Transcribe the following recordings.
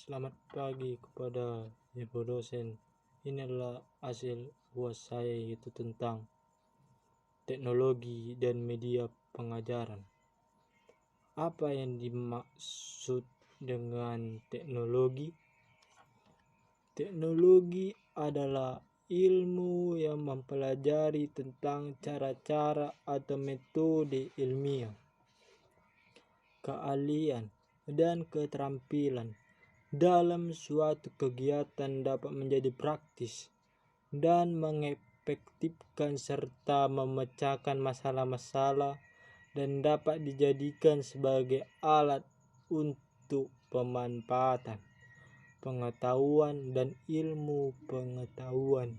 Selamat pagi kepada Ibu dosen. Ini adalah hasil buat saya, yaitu tentang teknologi dan media pengajaran. Apa yang dimaksud dengan teknologi? Teknologi adalah ilmu yang mempelajari tentang cara-cara atau metode ilmiah, keahlian, dan keterampilan dalam suatu kegiatan dapat menjadi praktis dan mengefektifkan serta memecahkan masalah-masalah dan dapat dijadikan sebagai alat untuk pemanfaatan pengetahuan dan ilmu pengetahuan.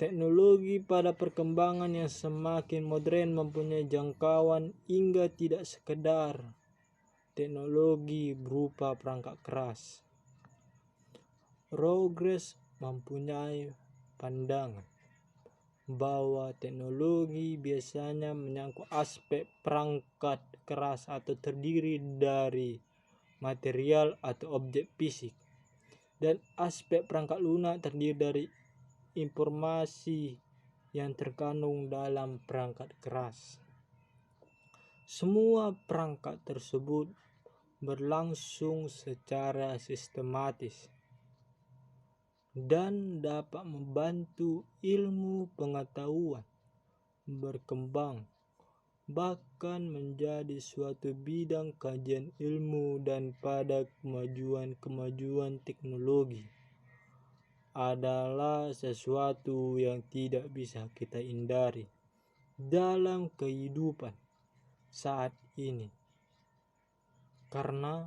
Teknologi pada perkembangan yang semakin modern mempunyai jangkauan hingga tidak sekedar teknologi berupa perangkat keras. Rogers mempunyai pandangan bahwa teknologi biasanya menyangkut aspek perangkat keras atau terdiri dari material atau objek fisik, dan aspek perangkat lunak terdiri dari informasi yang terkandung dalam perangkat keras. Semua perangkat tersebut berlangsung secara sistematis dan dapat membantu ilmu pengetahuan berkembang, bahkan menjadi suatu bidang kajian ilmu. Dan pada kemajuan teknologi adalah sesuatu yang tidak bisa kita hindari dalam kehidupan saat ini, karena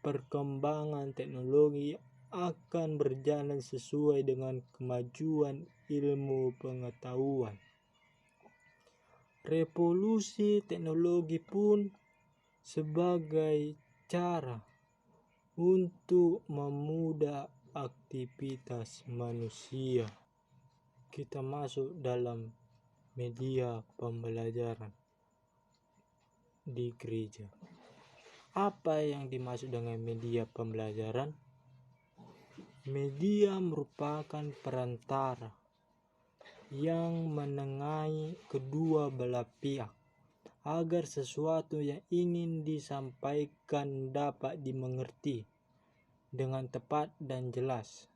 perkembangan teknologi akan berjalan sesuai dengan kemajuan ilmu pengetahuan. Revolusi teknologi pun sebagai cara untuk memudah aktivitas manusia. Kita masuk dalam media pembelajaran di gereja. Apa yang dimaksud dengan media pembelajaran? Media merupakan perantara yang menengahi kedua belah pihak agar sesuatu yang ingin disampaikan dapat dimengerti dengan tepat dan jelas.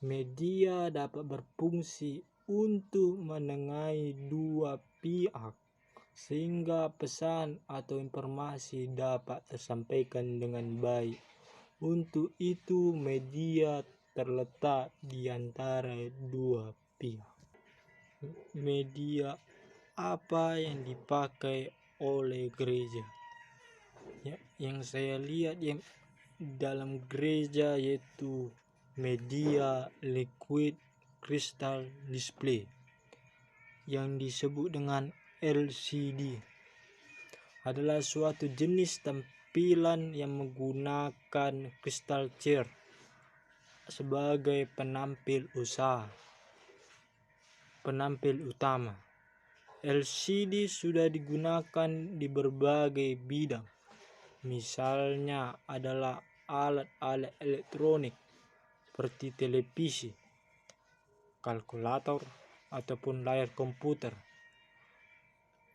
Media dapat berfungsi untuk menengahi dua pihak sehingga pesan atau informasi dapat tersampaikan dengan baik. Untuk itu, media terletak di antara dua pihak. Media apa yang dipakai oleh gereja? Yang saya lihat yang dalam gereja yaitu media liquid crystal display yang disebut dengan LCD. Adalah suatu jenis tampilan yang menggunakan crystal chair sebagai penampil utama. LCD sudah digunakan di berbagai bidang, misalnya adalah alat-alat elektronik seperti televisi, kalkulator, ataupun layar komputer.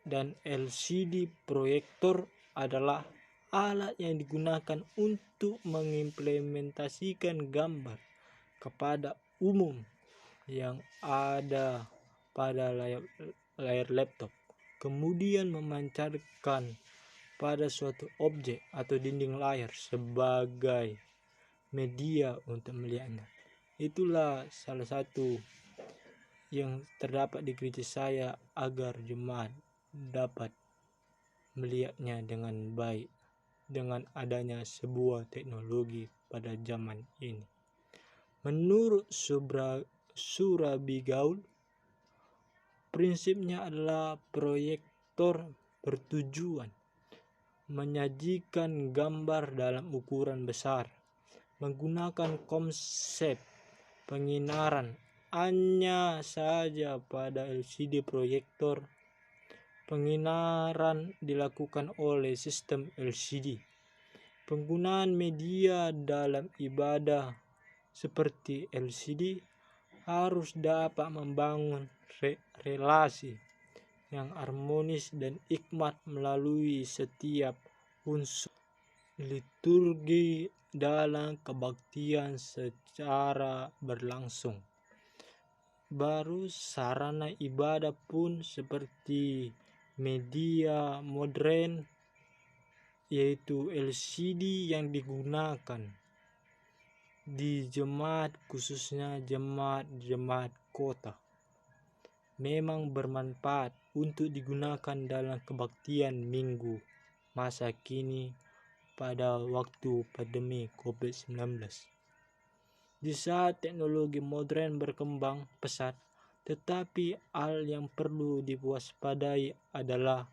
Dan LCD proyektor adalah alat yang digunakan untuk mengimplementasikan gambar kepada umum yang ada pada layar laptop, kemudian memancarkan pada suatu objek atau dinding layar sebagai media untuk melihatnya. Itulah salah satu yang terdapat di gereja saya agar jemaat dapat melihatnya dengan baik dengan adanya sebuah teknologi pada zaman ini. Menurut Surabhi Gaul, prinsipnya adalah proyektor bertujuan menyajikan gambar dalam ukuran besar menggunakan konsep penginaran. Hanya saja pada LCD proyektor penginaran dilakukan oleh sistem LCD Penggunaan media dalam ibadah seperti LCD harus dapat membangun relasi yang harmonis dan hikmat melalui setiap unsur liturgi dalam kebaktian secara berlangsung. Baru sarana ibadah pun seperti media modern yaitu LCD yang digunakan di jemaat, khususnya jemaat kota, memang bermanfaat untuk digunakan dalam kebaktian minggu masa kini pada waktu pandemi COVID-19. Di saat teknologi modern berkembang pesat, tetapi hal yang perlu diwaspadai adalah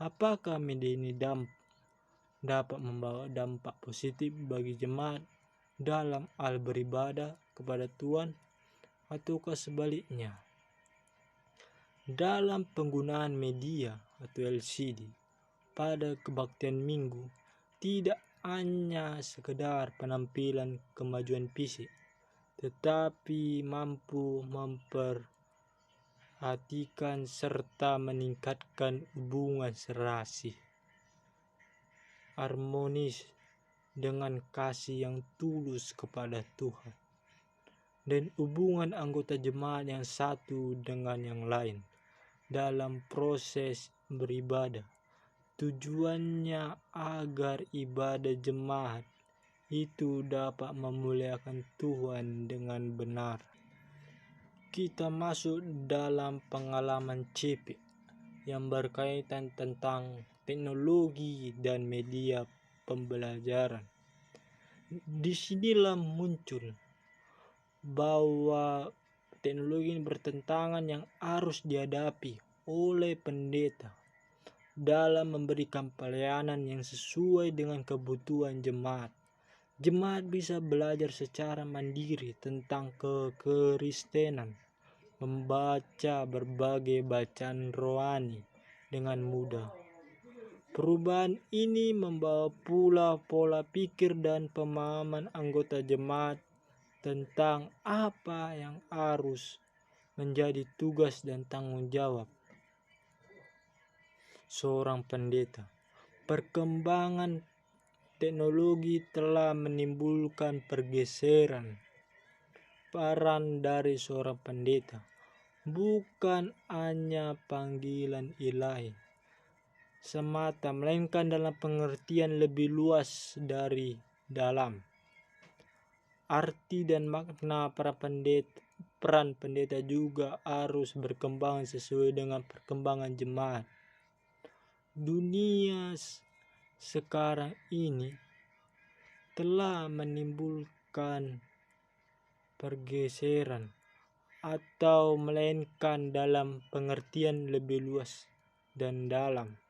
apakah media ini dapat membawa dampak positif bagi jemaat dalam hal beribadah kepada Tuhan, ataukah sebaliknya. Dalam penggunaan media atau LCD pada kebaktian minggu, tidak hanya sekedar penampilan kemajuan fisik, tetapi mampu memperhatikan serta meningkatkan hubungan serasi harmonis dengan kasih yang tulus kepada Tuhan dan hubungan anggota jemaat yang satu dengan yang lain dalam proses beribadah. Tujuannya agar ibadah jemaat itu dapat memuliakan Tuhan dengan benar. Kita masuk dalam pengalaman CP yang berkaitan tentang teknologi dan media pembelajaran. Disinilah muncul bahwa teknologi ini bertentangan yang harus dihadapi oleh pendeta dalam memberikan pelayanan yang sesuai dengan kebutuhan jemaat. Jemaat bisa belajar secara mandiri tentang kekristenan, membaca berbagai bacaan rohani dengan mudah. Perubahan ini membawa pula pola pikir dan pemahaman anggota jemaat tentang apa yang harus menjadi tugas dan tanggung jawab seorang pendeta. Perkembangan teknologi telah menimbulkan pergeseran peran dari seorang pendeta, bukan hanya panggilan ilahi semata, melainkan dalam pengertian lebih luas dari dalam arti dan makna peran pendeta juga harus berkembang sesuai dengan perkembangan jemaat. Dunia sekarang ini telah menimbulkan pergeseran atau melainkan dalam pengertian lebih luas dan dalam.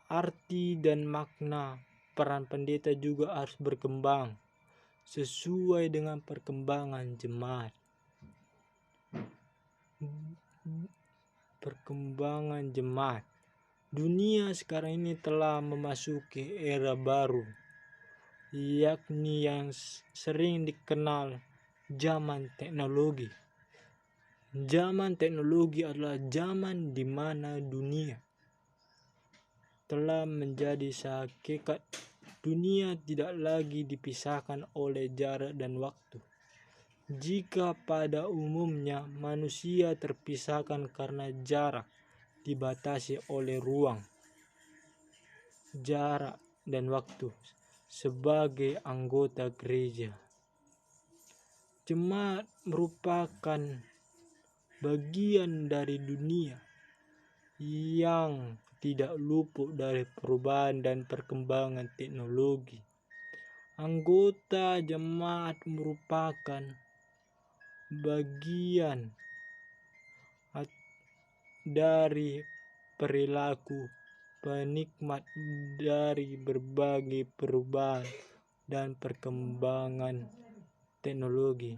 Arti dan makna peran pendeta juga harus berkembang sesuai dengan perkembangan jemaat. Perkembangan jemaat. Dunia sekarang ini telah memasuki era baru, yakni yang sering dikenal zaman teknologi. Zaman teknologi adalah zaman di mana dunia telah menjadi sehakikat. Dunia tidak lagi dipisahkan oleh jarak dan waktu. Jika pada umumnya manusia terpisahkan karena jarak dibatasi oleh ruang, jarak, dan waktu sebagai anggota gereja, jemaat merupakan bagian dari dunia yang tidak luput dari perubahan dan perkembangan teknologi. Anggota jemaat merupakan bagian dari perilaku penikmat dari berbagai perubahan dan perkembangan teknologi.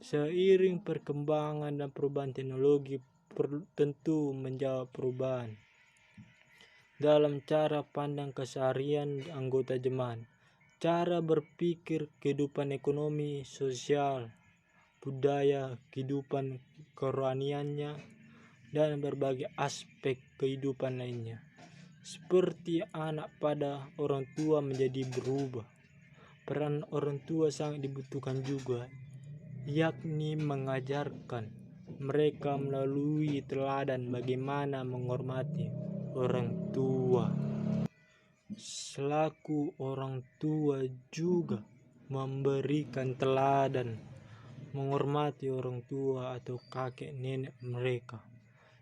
Seiring perkembangan dan perubahan teknologi tentu menjawab perubahan. dalam cara pandang keseharian anggota jemaat, cara berpikir, kehidupan ekonomi, sosial, budaya, kehidupan kerohaniannya, dan berbagai aspek kehidupan lainnya. Seperti anak pada orang tua menjadi berubah, peran orang tua sangat dibutuhkan juga, yakni mengajarkan mereka melalui teladan bagaimana menghormati orang tua. Selaku orang tua juga memberikan teladan menghormati orang tua atau kakek nenek mereka.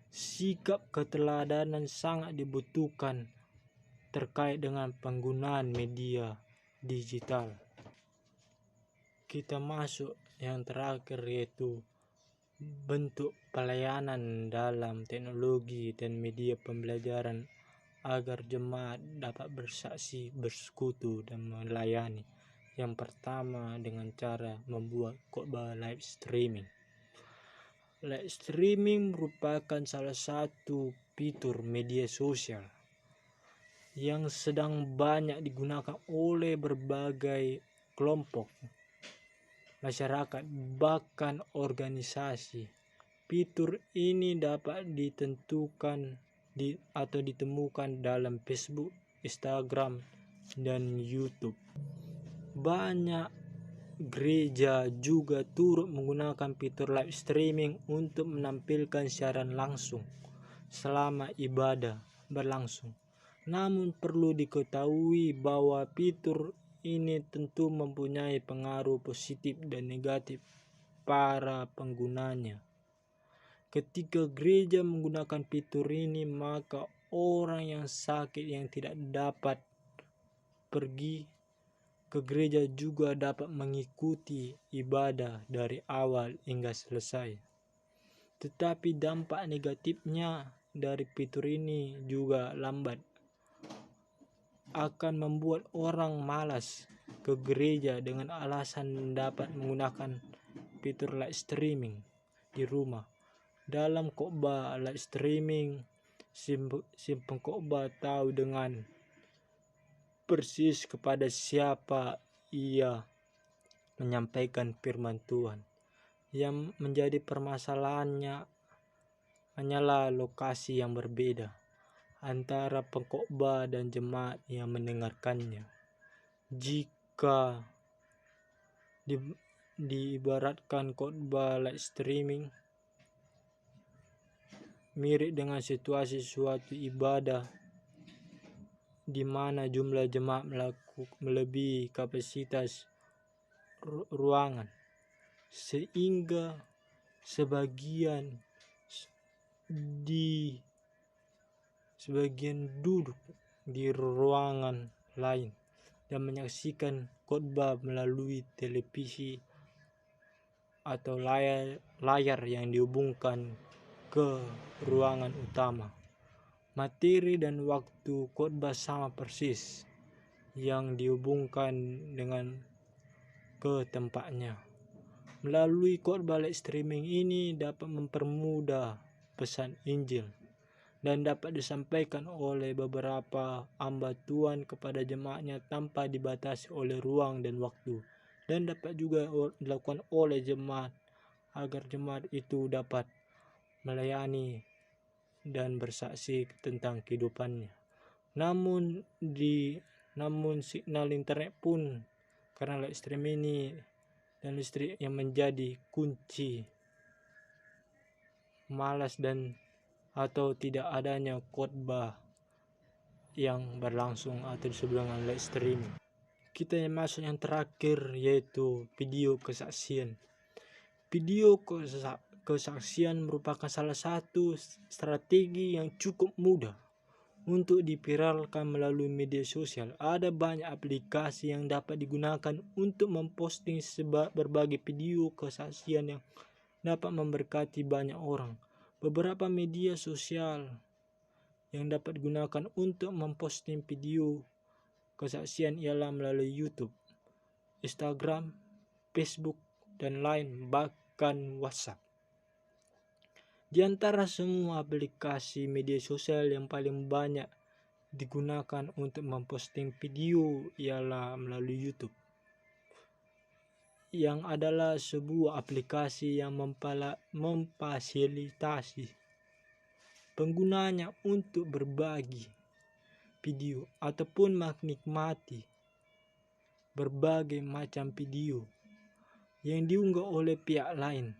Sikap keteladanan sangat dibutuhkan terkait dengan penggunaan media digital. Kita masuk yang terakhir, yaitu bentuk pelayanan dalam teknologi dan media pembelajaran agar jemaat dapat bersaksi, bersekutu, dan melayani. Yang pertama, dengan cara membuat khotbah live streaming. Live streaming merupakan salah satu fitur media sosial yang sedang banyak digunakan oleh berbagai kelompok masyarakat, bahkan organisasi. Fitur ini dapat ditemukan dalam Facebook, Instagram, dan YouTube. Banyak gereja juga turut menggunakan fitur live streaming untuk menampilkan siaran langsung selama ibadah berlangsung. Namun perlu diketahui bahwa fitur ini tentu mempunyai pengaruh positif dan negatif para penggunanya. Ketika gereja menggunakan fitur ini, maka orang yang sakit yang tidak dapat pergi ke gereja juga dapat mengikuti ibadah dari awal hingga selesai. Tetapi dampak negatifnya dari fitur ini juga lambat, akan membuat orang malas ke gereja dengan alasan dapat menggunakan fitur live streaming di rumah. Dalam khotbah live streaming, si pengkhotbah tahu dengan persis kepada siapa ia menyampaikan firman Tuhan. Yang menjadi permasalahannya hanyalah lokasi yang berbeda antara pengkhotbah dan jemaat yang mendengarkannya. Jika diibaratkan khotbah live streaming mirip dengan situasi suatu ibadah di mana jumlah jemaat melebihi kapasitas ruangan, sehingga sebagian duduk di ruangan lain dan menyaksikan khotbah melalui televisi atau layar yang dihubungkan ke ruangan utama. Materi dan waktu khotbah sama persis yang dihubungkan dengan ke tempatnya. Melalui khotbah live streaming ini dapat mempermudah pesan Injil dan dapat disampaikan oleh beberapa hamba Tuhan kepada jemaatnya tanpa dibatasi oleh ruang dan waktu, dan dapat juga dilakukan oleh jemaat agar jemaat itu dapat melayani dan bersaksi tentang kehidupannya. Namun signal internet pun karena live stream ini dan listrik yang menjadi kunci malas dan atau tidak adanya khotbah yang berlangsung atau disebut dengan live streaming. Kita yang masuk yang terakhir, yaitu video kesaksian. Video kesaksian merupakan salah satu strategi yang cukup mudah untuk diviralkan melalui media sosial. Ada banyak aplikasi yang dapat digunakan untuk memposting berbagai video kesaksian yang dapat memberkati banyak orang. Beberapa media sosial yang dapat digunakan untuk memposting video kesaksian ialah melalui YouTube, Instagram, Facebook, dan lain, bahkan WhatsApp. Di antara semua aplikasi media sosial yang paling banyak digunakan untuk memposting video ialah melalui YouTube, yang adalah sebuah aplikasi yang memfasilitasi penggunanya untuk berbagi video ataupun menikmati berbagai macam video yang diunggah oleh pihak lain.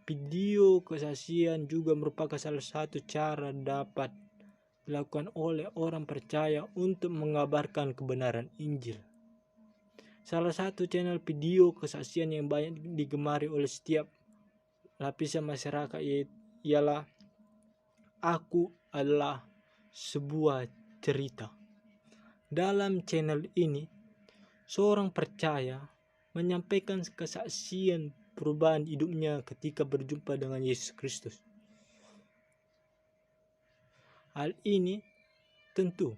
Video kesaksian juga merupakan salah satu cara dapat dilakukan oleh orang percaya untuk mengabarkan kebenaran Injil. Salah satu channel video kesaksian yang banyak digemari oleh setiap lapisan masyarakat ialah Aku Adalah Sebuah Cerita. Dalam channel ini, seorang percaya menyampaikan kesaksian perubahan hidupnya ketika berjumpa dengan Yesus Kristus. Hal ini tentu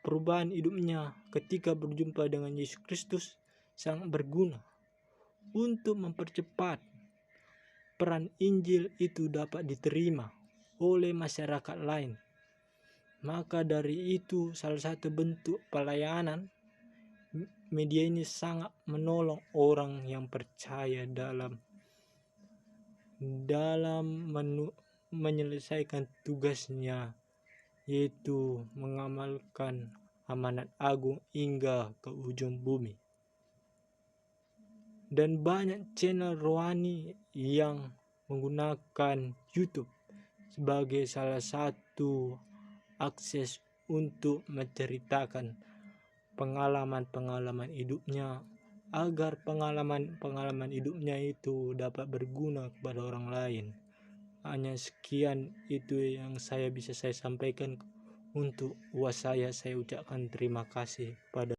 perubahan hidupnya ketika berjumpa dengan Yesus Kristus sangat berguna untuk mempercepat peran Injil itu dapat diterima oleh masyarakat lain. Maka dari itu, salah satu bentuk pelayanan media ini sangat menolong orang yang percaya dalam menyelesaikan tugasnya, yaitu mengamalkan amanat agung hingga ke ujung bumi. Dan banyak channel rohani yang menggunakan YouTube sebagai salah satu akses untuk menceritakan pengalaman-pengalaman hidupnya, agar pengalaman hidupnya itu dapat berguna kepada orang lain. Hanya sekian itu yang saya bisa sampaikan. Untuk saya ucapkan terima kasih pada